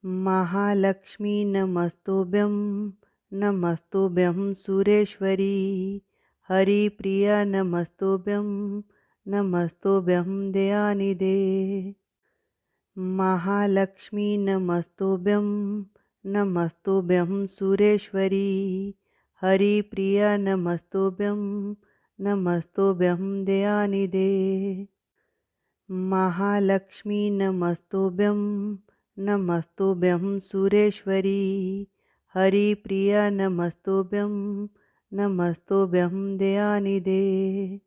महालक्ष्मी नमस्तुभ्यं। नमस्तुभ्यं सुरेश्वरी। हरिप्रिया नमस्तुभ्यं। नमस्तुभ्यं दयानिधे। महालक्ष्मी नमस्तुभ्यं। नमस्तुभ्यं सुरेश्वरी। हरिप्रिया नमस्तुभ्यं। नमस्तुभ्यं दयानिधे। महालक्ष्मी नमस्तुभ्यं। नमस्तुभ्यं सुरेश्वरी। हरिप्रिया नमस्तुभ्यं। नमस्तुभ्यं दयानिधे।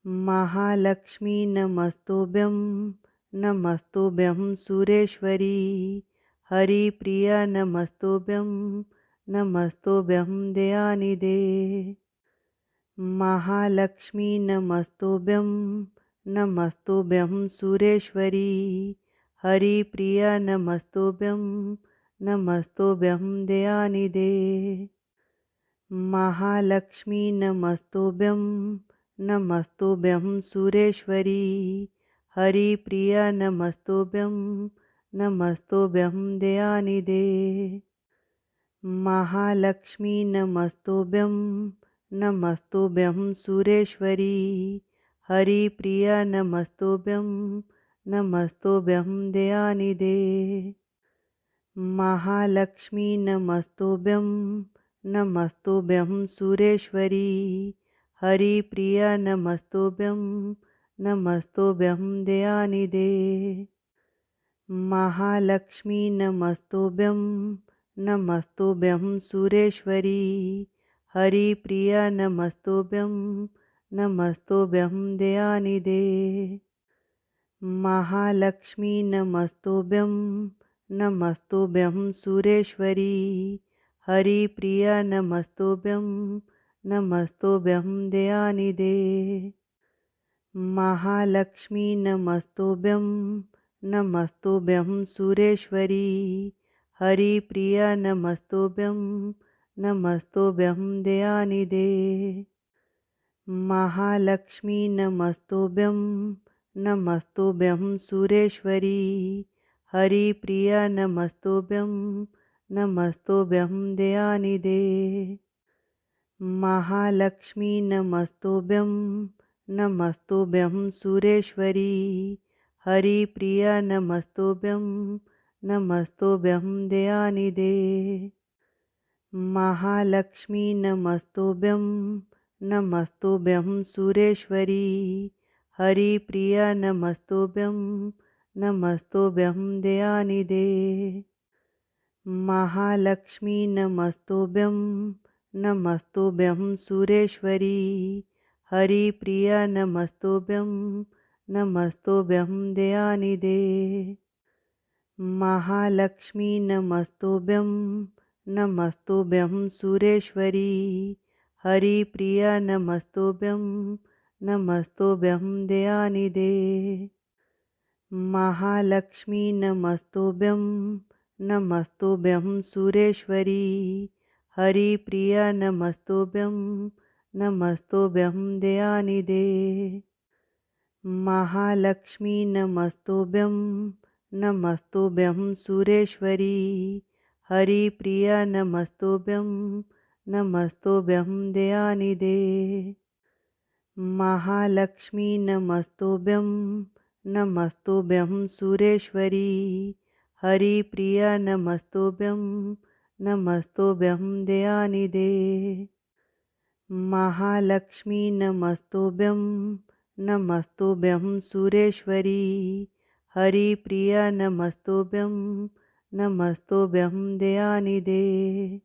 महालक्ष्मी नमस्तुभ्यं। नमस्तुभ्यं सुरेश्वरी। हरिप्रिया नमस्तुभ्यं। नमस्तुभ्यं दयानिधे। महालक्ष्मी नमस्तुभ्यं। नमस्तुभ्यं सुरेश्वरी। हरिप्रिया नमस्तुभ्यं। नमस्तुभ्यं दयानिधे। महालक्ष्मी नमस्तुभ्यं। नमस्तुभ्यं सुरेश्वरी। हरिप्रिया नमस्तुभ्यं। नमस्तुभ्यं दयानिधे। महालक्ष्मी नमस्तुभ्यं। नमस्तुभ्यं सुरेश्वरी। हरिप्रिया नमस्तुभ्यं। नमस्तुभ्यं दयानिधे। महालक्ष्मी नमस्तुभ्यं। नमस्तुभ्यं सुरेश्वरी। हरिप्रिया नमस्तुभ्यं। नमस्तुभ्यं दयानिधे। महालक्ष्मी नमस्तुभ्यं। नमस्तुभ्यं सुरेश्वरी। हरिप्रिया नमस्तुभ्यं। नमस्तुभ्यं दयानिधे। महालक्ष्मी नमस्तुभ्यं। नमस्तुभ्यं सुरेश्वरी। हरिप्रिया नमस्तुभ्यं। नमस्तुभ्यं दयानिधे। महालक्ष्मी नमस्तुभ्यं। नमस्तुभ्यं सुरेश्वरी। हरिप्रिया नमस्तुभ्यं। नमस्तुभ्यं दयानिधे। महालक्ष्मी नमस्तुभ्यं। नमस्तुभ्यं सुरेश्वरी। हरिप्रिया नमस्तुभ्यं। नमस्तुभ्यं दयानिधे। महालक्ष्मी नमस्तुभ्यं। नमस्तुभ्यं सुरेश्वरी। हरिप्रिया नमस्तुभ्यं। नमस्तुभ्यं दयानिधे। महालक्ष्मी नमस्तुभ्यं। नमस्तुभ्यं सुरेश्वरी। हरिप्रिया नमस्तुभ्यं। नमस्तुभ्यं दयानिधे। महालक्ष्मी नमस्तुभ्यं। नमस्तुभ्यं सुरेश्वरी। हरिप्रिया नमस्तुभ्यं। नमस्तुभ्यं दयानिधे। महालक्ष्मी नमस्तुभ्यं। नमस्तुभ्यं सुरेश्वरी। हरिप्रिया नमस्तुभ्यं। नमस्तुभ्यं दयानिधे। महालक्ष्मी नमस्तुभ्यं। नमस्तुभ्यं सुरेश्वरी। हरिप्रिया नमस्तुभ्यं। नमस्तुभ्यं दयानिधे। महालक्ष्मी नमस्तुभ्यं। नमस्तुभ्यं सुरेश्वरी। हरिप्रिया नमस्तुभ्यं। नमस्तुभ्यं दयानिधे। महालक्ष्मी नमस्तुभ्यं। नमस्तुभ्यं सुरेश्वरी। हरिप्रिया नमस्तुभ्यं। नमस्तुभ्यं दयानिधे। महालक्ष्मी नमस्तुभ्यं। नमस्तुभ्यं सुरेश्वरी। हरिप्रिया नमस्तुभ्यं। नमस्तुभ्यं दयानिधे।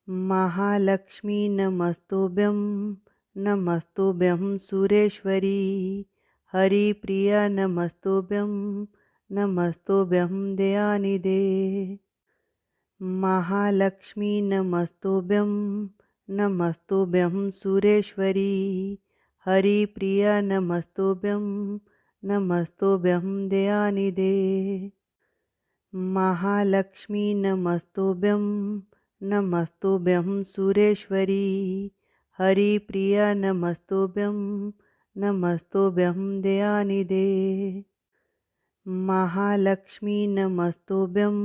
महालक्ष्मी नमस्तुभ्यं। नमस्तुभ्यं सुरेश्वरी। हरिप्रिया नमस्तुभ्यं। नमस्तुभ्यं दयानिधे। महालक्ष्मी नमस्तुभ्यं। नमस्तुभ्यं सुरेश्वरी। हरिप्रिया नमस्तुभ्यं। नमस्तुभ्यं दयानिधे। महालक्ष्मी नमस्तुभ्यं। नमस्तुभ्यं सुरेश्वरी। हरिप्रिया नमस्तुभ्यं। नमस्तुभ्यं दयानिधे। महालक्ष्मी नमस्तुभ्यं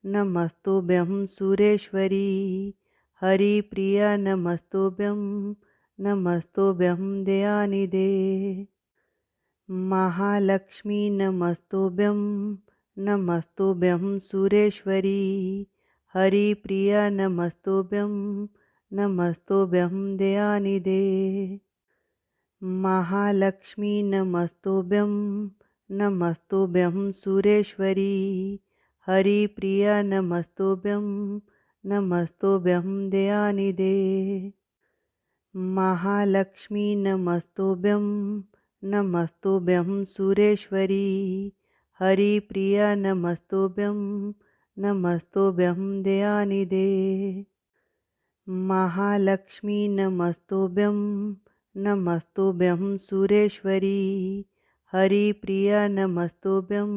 नमस्तुभ्यं सुरेश्वरी हरिप्रिया नमस्तुभ्यं नमस्तुभ्यं दयानिधे महालक्ष्मी नमस्तुभ्यं नमस्तुभ्यं सुरेश्वरी हरिप्रिया नमस्तुभ्यं नमस्तुभ्यं दयानिधे महालक्ष्मी नमस्तुभ्यं नमस्तुभ्यं सुरेश्वरी हरिप्रिया नमस्तुभ्यं नमस्तुभ्यं दयानिधे महालक्ष्मी नमस्तुभ्यं नमस्तुभ्यं सुरेश्वरी हरिप्रिया नमस्तुभ्यं नमस्तुभ्यं दयानिधे महालक्ष्मी नमस्तुभ्यं नमस्तुभ्यं सुरेश्वरी हरिप्रिया नमस्तुभ्यं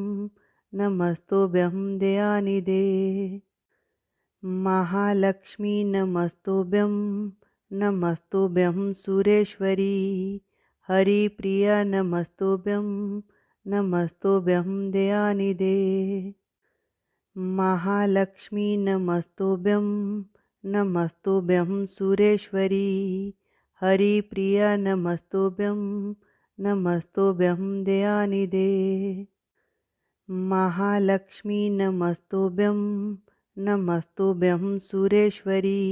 नमस्तुभ्यं दयानिधे महालक्ष्मी नमस्तुभ्यं नमस्तुभ्यं सुरेश्वरी हरिप्रिया नमस्तुभ्यं नमस्तुभ्यं दयानिधे महालक्ष्मी नमस्तुभ्यं नमस्तुभ्यं सुरेश्वरी हरिप्रिया नमस्तुभ्यं नमस्तुभ्यं दयानिधे महालक्ष्मी नमस्तुभ्यं नमस्तुभ्यं सुरेश्वरी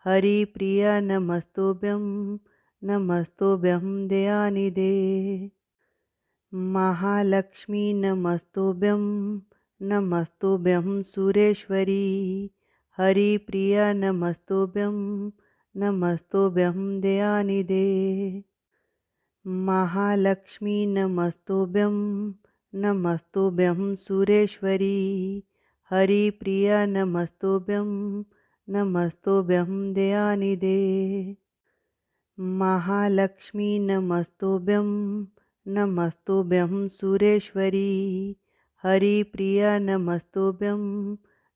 हरिप्रिया नमस्तुभ्यं नमस्तुभ्यं दयानिधे महालक्ष्मी नमस्तुभ्यं नमस्तुभ्यं सुरेश्वरी हरिप्रिया नमस्तुभ्यं नमस्तुभ्यं दयानिधे महालक्ष्मी नमस्तुभ्यं नमस्तुभ्यं सुरेश्वरी हरिप्रिया नमस्तुभ्यं नमस्तुभ्यं दयानिधे महालक्ष्मी नमस्तुभ्यं नमस्तुभ्यं सुरेश्वरी हरिप्रिया नमस्तुभ्यं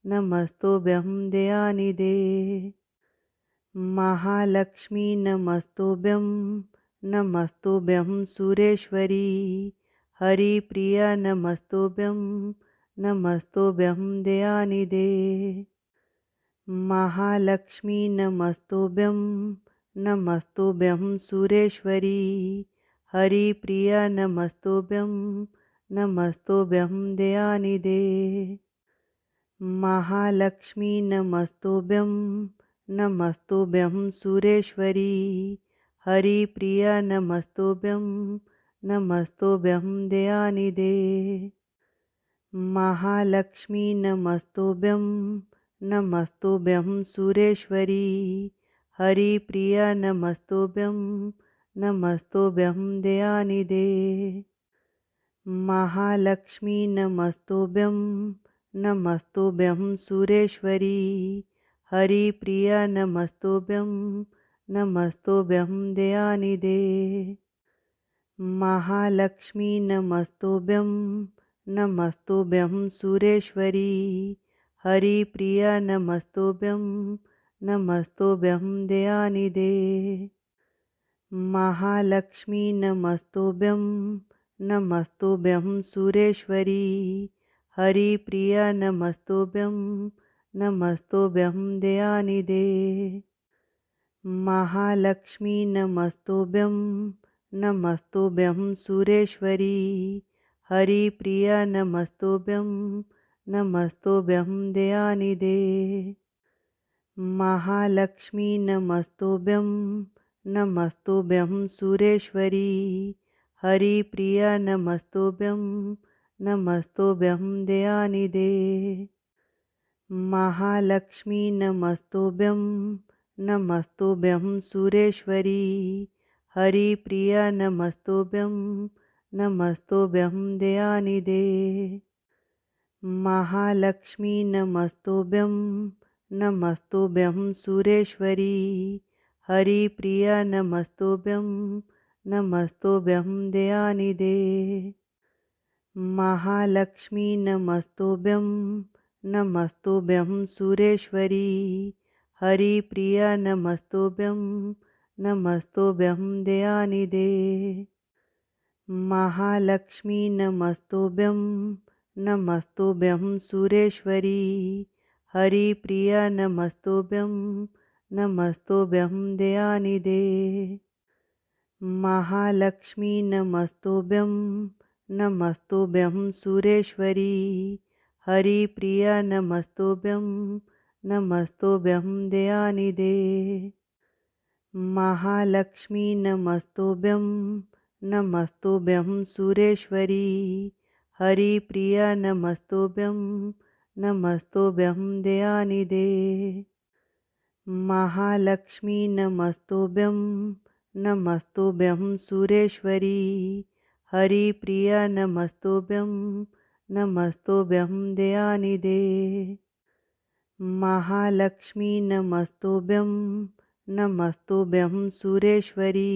नमस्तुभ्यं दयानिधे महालक्ष्मी नमस्तुभ्यं नमस्तुभ्यं सुरेश्वरी हरिप्रिया नमस्तुभ्यं नमस्तुभ्यं दयानिधे महालक्ष्मी नमस्तुभ्यं नमस्तुभ्यं सुरेश्वरी हरिप्रिया नमस्तुभ्यं नमस्तुभ्यं दयानिधे महालक्ष्मी नमस्तुभ्यं नमस्तुभ्यं सुरेश्वरी हरिप्रिया नमस्तुभ्यं नमस्तुभ्यं दयानिधे महालक्ष्मी नमस्तुभ्यं नमस्तुभ्यं सुरेश्वरी हरिप्रिया नमस्तुभ्यं नमस्तुभ्यं दयानिधे महालक्ष्मी नमस्तुभ्यं नमस्तुभ्यं सुरेश्वरी हरिप्रिया नमस्तुभ्यं नमस्तुभ्यं दयानिधे महालक्ष्मी नमस्तुभ्यं नमस्तुभ्यं सुरेश्वरी हरिप्रिया नमस्तुभ्यं नमस्तुभ्यं दयानिधे महालक्ष्मी नमस्तुभ्यं नमस्तुभ्यं सुरेश्वरी हरिप्रिया नमस्तुभ्यं नमस्तुभ्यं दयानिधे महालक्ष्मी नमस्तुभ्यं नमस्तुभ्यं सुरेश्वरी हरिप्रिया नमस्तुभ्यं नमस्तुभ्यं दयानिधे महालक्ष्मी नमस्तुभ्यं नमस्तुभ्यं सुरेश्वरी हरिप्रिया नमस्तुभ्यं नमस्तुभ्यं दयानिधे महालक्ष्मी नमस्तुभ्यं नमस्तुभ्यं सुरेश्वरी हरिप्रिया नमस्तुभ्यं नमस्तुभ्यं दयानिधे महालक्ष्मी नमस्तुभ्यं नमस्तुभ्यं सुरेश्वरी हरिप्रिया नमस्तुभ्यं नमस्तुभ्यं दयानिधे महालक्ष्मी नमस्तुभ्यं नमस्तुभ्यं सुरेश्वरी हरिप्रिया नमस्तुभ्यं नमस्तुभ्यं दयानिधे महालक्ष्मी नमस्तुभ्यं नमस्तुभ्यं सुरेश्वरी हरिप्रिया नमस्तुभ्यं नमस्तुभ्यं दयानिधे। महालक्ष्मी नमस्तुभ्यं नमस्तुभ्यं सुरेश्वरी हरिप्रिया नमस्तुभ्यं नमस्तुभ्यं दयानिधे। महालक्ष्मी नमस्तुभ्यं नमस्तुभ्यं सुरेश्वरी हरिप्रिया नमस्तुभ्यं नमस्तुभ्यं दयानिधे। महालक्ष्मी नमस्तुभ्यं नमस्तुभ्यं सुरेश्वरी हरिप्रिया नमस्तुभ्यं नमस्तुभ्यं दयानिधे। महालक्ष्मी नमस्तुभ्यं नमस्तुभ्यं सुरेश्वरी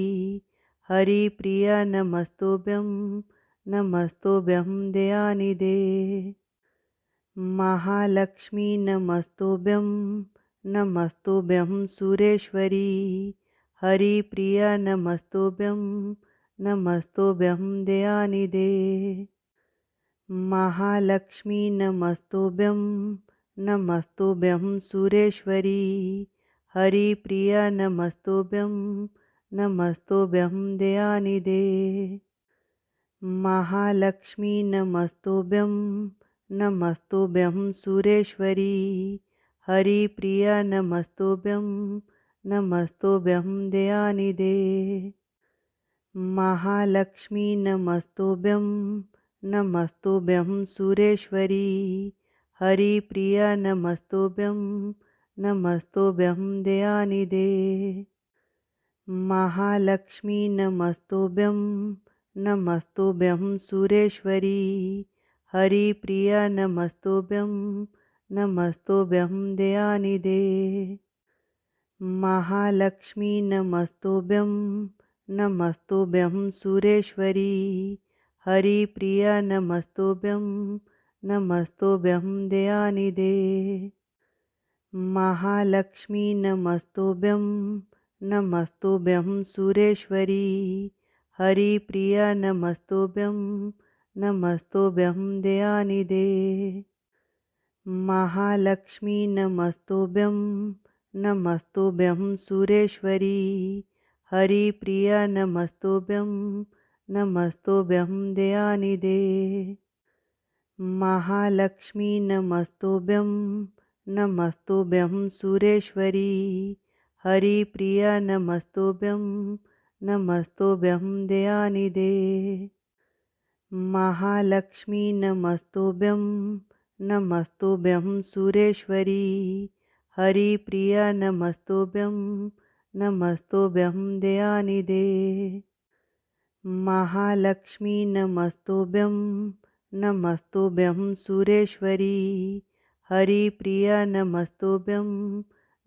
हरिप्रिया नमस्तुभ्यं नमस्तुभ्यं दयानिधे। महालक्ष्मी नमस्तुभ्यं नमस्तुभ्यं सुरेश्वरी हरिप्रिया नमस्तुभ्यं नमस्तुभ्यं दयानिधे। महालक्ष्मी नमस्तुभ्यं नमस्तुभ्यं सुरेश्वरी हरिप्रिया नमस्तुभ्यं नमस्तुभ्यं दयानिधे। महालक्ष्मी नमस्तुभ्यं नमस्तुभ्यं सुरेश्वरी हरिप्रिया नमस्तुभ्यं नमस्तुभ्यं दयानिधे। महालक्ष्मी नमस्तुभ्यं नमस्तुभ्यं सुरेश्वरी हरिप्रिया नमस्तुभ्यं नमस्तुभ्यं दयानिधे। महालक्ष्मी नमस्तुभ्यं नमस्तुभ्यं सुरेश्वरी हरिप्रिया नमस्तुभ्यं नमस्तुभ्यं दयानिधे। महालक्ष्मी नमस्तुभ्यं नमस्तुभ्यं सुरेश्वरी हरिप्रिया नमस्तुभ्यं नमस्तुभ्यं दयानिधे। महालक्ष्मी नमस्तुभ्यं नमस्तुभ्यं सुरेश्वरी हरिप्रिया नमस्तुभ्यं नमस्तुभ्यं दयानिधे। महालक्ष्मी नमस्तुभ्यं नमस्तुभ्यं सुरेश्वरी हरिप्रिया नमस्तुभ्यं नमस्तुभ्यं दयानिधे। महालक्ष्मी नमस्तुभ्यं नमस्तुभ्यं सुरेश्वरी हरिप्रिया नमस्तुभ्यं नमस्तुभ्यं दयानिधे। महालक्ष्मी नमस्तुभ्यं नमस्तुभ्यं सुरेश्वरी हरिप्रिया नमस्तुभ्यं नमस्तुभ्यं दयानिधे। महालक्ष्मी नमस्तुभ्यं नमस्तुभ्यं सुरेश्वरी हरिप्रिया नमस्तुभ्यं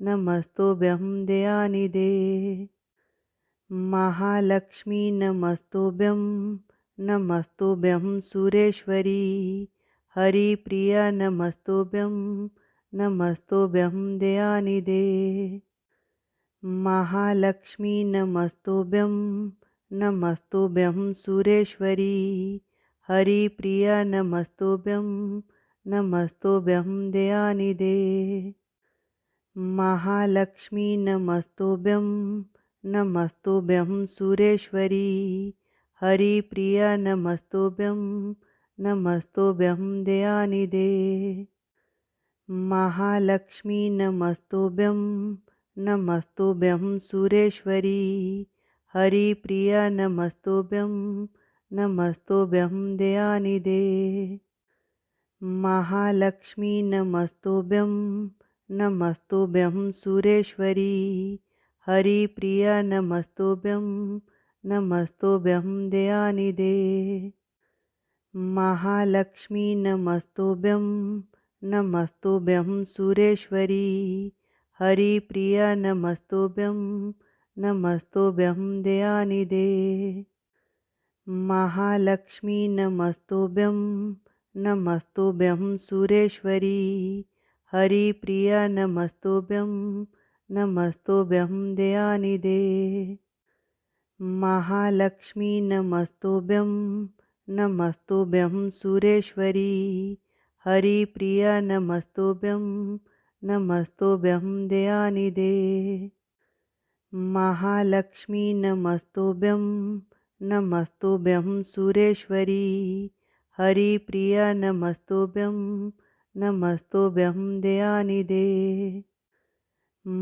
नमस्तुभ्यं दयानिधे। महालक्ष्मी नमस्तुभ्यं नमस्तुभ्यं सुरेश्वरी हरिप्रिया नमस्तुभ्यं नमस्तुभ्यं दयानिधे। महालक्ष्मी नमस्तुभ्यं नमस्तुभ्यं सुरेश्वरी हरिप्रिया नमस्तुभ्यं नमस्तुभ्यं दयानिधे। महालक्ष्मी नमस्तुभ्यं नमस्तुभ्यं सुरेश्वरी हरिप्रिया नमस्तुभ्यं नमस्तुभ्यं दयानिधे। महालक्ष्मी नमस्तुभ्यं नमस्तुभ्यं सुरेश्वरी हरिप्रिया नमस्तुभ्यं नमस्तुभ्यं दयानिधे। महालक्ष्मी नमस्तुभ्यं नमस्तुभ्यं सुरेश्वरी हरिप्रिया नमस्तुभ्यं नमस्तुभ्यं दयानिधे। महालक्ष्मी नमस्तुभ्यं नमस्तुभ्यं सुरेश्वरी हरिप्रिया नमस्तुभ्यं नमस्तुभ्यं दयानिधे। महालक्ष्मी नमस्तुभ्यं नमस्तुभ्यं सुरेश्वरी हरिप्रिया नमस्तुभ्यं नमस्तुभ्यं दयानिधे। महालक्ष्मी नमस्तुभ्यं नमस्तुभ्यं सुरेश्वरी हरिप्रिया नमस्तुभ्यं नमस्तुभ्यं दयानिधे महालक्ष्मी नमस्तुभ्यं नमस्तुभ्यं सुरेश्वरी हरिप्रिया नमस्तुभ्यं नमस्तुभ्यं दयानिधे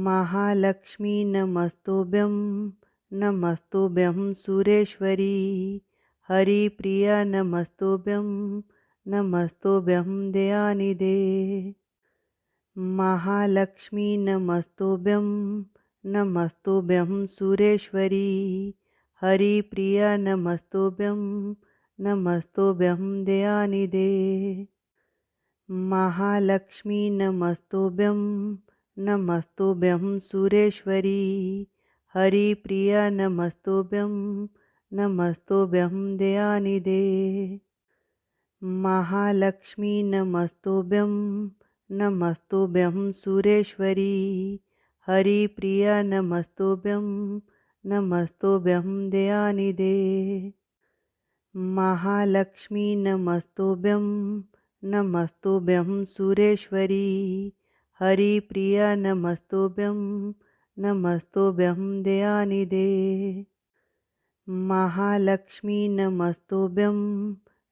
महालक्ष्मी नमस्तुभ्यं नमस्तुभ्यं सुरेश्वरी हरिप्रिया नमस्तुभ्यं नमस्तुभ्यं दयानिधे महालक्ष्मी नमस्तुभ्यं नमस्तुभ्यं सुरेश्वरी हरिप्रिया नमस्तुभ्यं नमस्तुभ्यं दयानिधे महालक्ष्मी नमस्तुभ्यं नमस्तुभ्यं सुरेश्वरी हरिप्रिया नमस्तुभ्यं नमस्तुभ्यं दयानिधे महालक्ष्मी नमस्तुभ्यं नमस्तुभ्यं सुरेश्वरी हरिप्रिया नमस्तुभ्यं नमस्तुभ्यं दयानिधे महालक्ष्मी नमस्तुभ्यं नमस्तुभ्यं सुरेश्वरी हरिप्रिया नमस्तुभ्यं नमस्तुभ्यं दयानिधे महालक्ष्मी नमस्तुभ्यं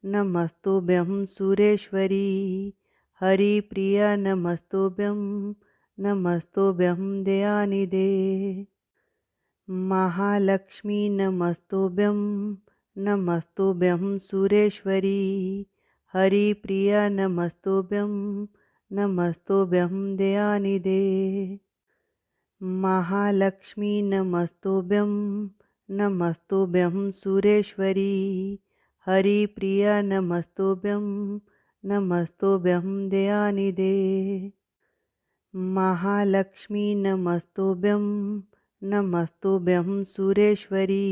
नमस्तुभ्यं सुरेश्वरी हरिप्रिया नमस्तुभ्यं नमस्तुभ्यं दयानिधे महालक्ष्मी नमस्तुभ्यं नमस्तुभ्यं सुरेश्वरी हरिप्रिया नमस्तुभ्यं नमस्तुभ्यं दयानिधे महालक्ष्मी नमस्तुभ्यं नमस्तुभ्यं सुरेश्वरी हरिप्रिया नमस्तुभ्यं नमस्तुभ्यं दयानिधे महालक्ष्मी नमस्तुभ्यं नमस्तुभ्यं सुरेश्वरी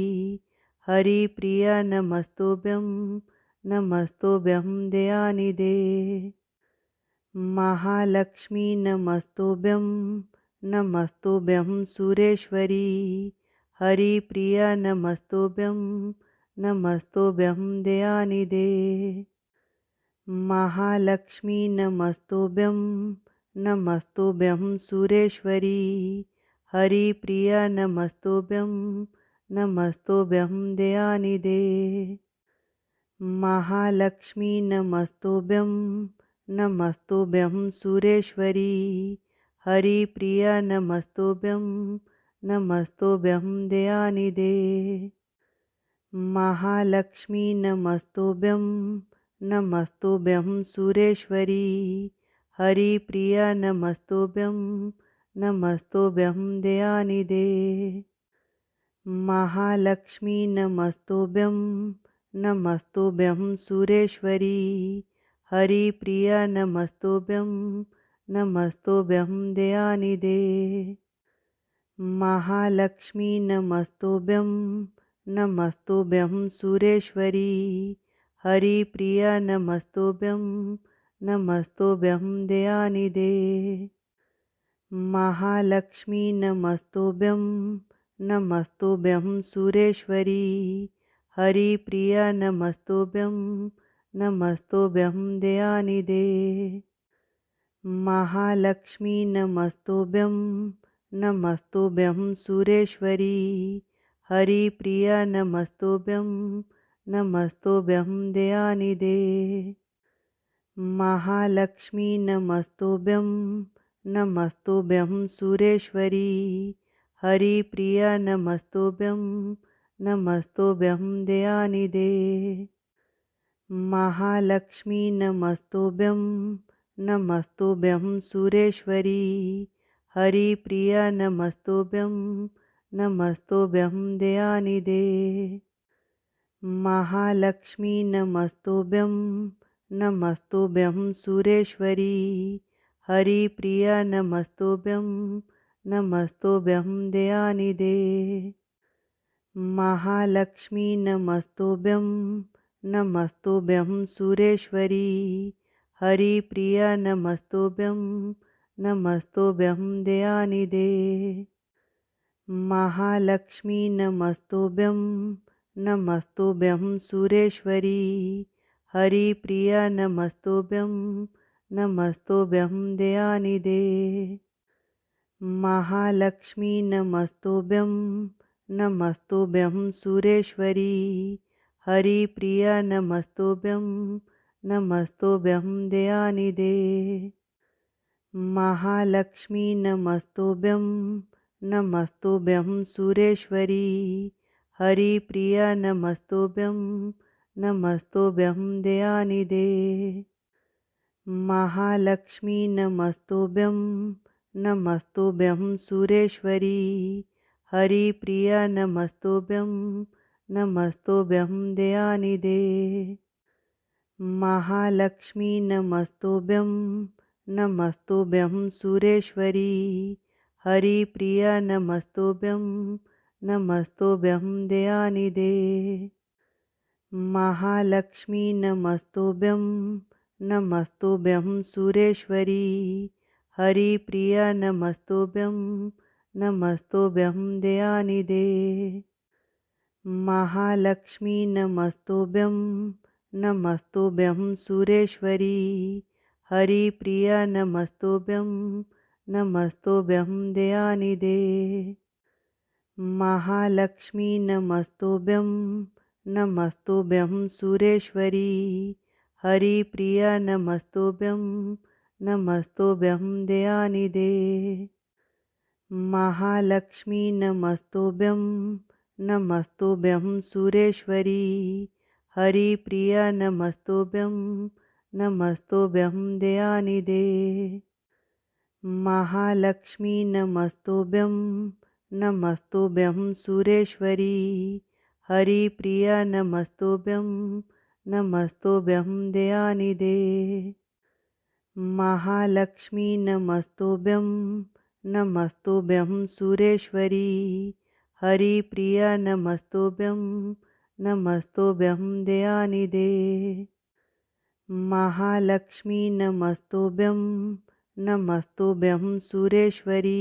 हरिप्रिया नमस्तुभ्यं नमस्तुभ्यं दयानिधे महालक्ष्मी नमस्तुभ्यं नमस्तुभ्यं सुरेश्वरी हरिप्रिया नमस्तुभ्यं नमस्तुभ्यं दयानिधे महालक्ष्मी नमस्तुभ्यं नमस्तुभ्यं सुरेश्वरी हरिप्रिया नमस्तुभ्यं नमस्तुभ्यं दयानिधे महालक्ष्मी नमस्तुभ्यं नमस्तुभ्यं सुरेश्वरी हरिप्रिया नमस्तुभ्यं नमस्तुभ्यं दयानिधे महालक्ष्मी नमस्तुभ्यं नमस्तुभ्यं सुरेश्वरी हरिप्रिया नमस्तुभ्यं नमस्तुभ्यं दयानिधे महालक्ष्मी नमस्तुभ्यं नमस्तुभ्यं सुरेश्वरी हरिप्रिया नमस्तुभ्यं नमस्तुभ्यं दयानिधे महालक्ष्मी नमस्तुभ्यं नमस्तुभ्यं सुरेश्वरी हरिप्रिया नमस्तुभ्यं नमस्तुभ्यं दयानिधे महालक्ष्मी नमस्तुभ्यं नमस्तुभ्यं सुरेश्वरी हरिप्रिया नमस्तुभ्यं नमस्तुभ्यं दयानिधे महालक्ष्मी नमस्तुभ्यं नमस्तुभ्यं सुरेश्वरी हरिप्रिया नमस्तुभ्यं नमस्तुभ्यं दयानिधे महालक्ष्मी नमस्तुभ्यं नमस्तुभ्यं सुरेश्वरी हरिप्रिया नमस्तुभ्यं नमस्तुभ्यं दयानिधे महालक्ष्मी नमस्तुभ्यं नमस्तुभ्यं सुरेश्वरी हरिप्रिया नमस्तुभ्यं नमस्तुभ्यं दयानिधे महालक्ष्मी नमस्तुभ्यं नमस्तुभ्यं सुरेश्वरी हरिप्रिया नमस्तुभ्यं नमस्तुभ्यं दयानिधे महालक्ष्मी नमस्तुभ्यं नमस्तुभ्यं सुरेश्वरी हरिप्रिया नमस्तुभ्यं नमस्तुभ्यं दयानिधे महालक्ष्मी नमस्तुभ्यं नमस्तुभ्यं सुरेश्वरी हरिप्रिया नमस्तुभ्यं नमस्तुभ्यं दयानिधे। महालक्ष्मी नमस्तुभ्यं नमस्तुभ्यं सुरेश्वरी हरिप्रिया नमस्तुभ्यं नमस्तुभ्यं दयानिधे। महालक्ष्मी नमस्तुभ्यं नमस्तुभ्यं सुरेश्वरी हरिप्रिया नमस्तुभ्यं नमस्तुभ्यं दयानिधे। महालक्ष्मी नमस्तुभ्यं नमस्तुभ्यं सुरेश्वरी हरिप्रिया नमस्तुभ्यं नमस्तुभ्यं दयानिधे। महालक्ष्मी नमस्तुभ्यं नमस्तुभ्यं सुरेश्वरी हरिप्रिया नमस्तुभ्यं नमस्तुभ्यं दयानिधे। महालक्ष्मी नमस्तुभ्यं नमस्तुभ्यं सुरेश्वरी हरिप्रिया नमस्तुभ्यं नमस्तुभ्यं दयानिधे। महालक्ष्मी नमस्तुभ्यं नमस्तुभ्यं सुरेश्वरी हरिप्रिया नमस्तुभ्यं नमस्तुभ्यं दयानिधे। महालक्ष्मी नमस्तुभ्यं नमस्तुभ्यं सुरेश्वरी हरिप्रिया नमस्तुभ्यं नमस्तुभ्यं दयानिधे। महालक्ष्मी नमस्तुभ्यं नमस्तुभ्यं सुरेश्वरी हरिप्रिया नमस्तुभ्यं नमस्तुभ्यं दयानिधे। महालक्ष्मी नमस्तुभ्यं नमस्तुभ्यं सुरेश्वरी हरिप्रिया नमस्तुभ्यं नमस्तुभ्यं दयानिधे। महालक्ष्मी नमस्तुभ्यं नमस्तुभ्यं सुरेश्वरी हरिप्रिया नमस्तुभ्यं नमस्तुभ्यं दयानिधे। महालक्ष्मी नमस्तुभ्यं नमस्तुभ्यं सुरेश्वरी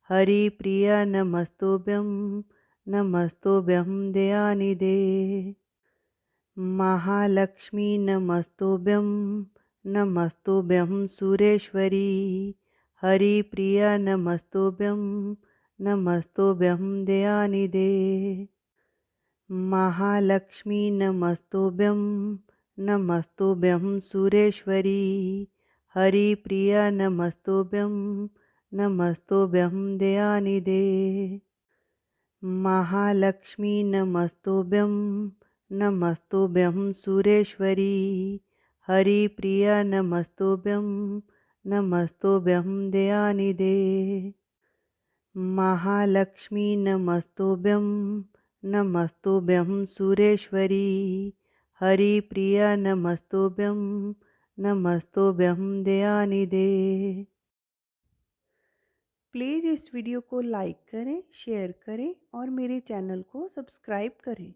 हरिप्रिया नमस्तुभ्यं नमस्तुभ्यं दयानिधे। महालक्ष्मी नमस्तुभ्यं नमस्तुभ्यं सुरेश्वरी हरिप्रिया नमस्तुभ्यं नमस्तुभ्यं दयानिधे। महालक्ष्मी नमस्तुभ्यं नमस्तुभ्यं सुरेश्वरी हरिप्रिया नमस्तुभ्यं नमस्तुभ्यं दयानिधे। महालक्ष्मी नमस्तुभ्यं नमस्तुभ्यं सुरेश्वरी हरिप्रिया नमस्तुभ्यं नमस्तुभ्यं दयानिधे। महालक्ष्मी नमस्तुभ्यं नमस्तुभ्यं सुरेश्वरी हरिप्रिया नमस्तुभ्यं नमस्तुभ्यं दयानिधे। प्लीज़ इस वीडियो को लाइक करें, शेयर करें और मेरे चैनल को सब्सक्राइब करें।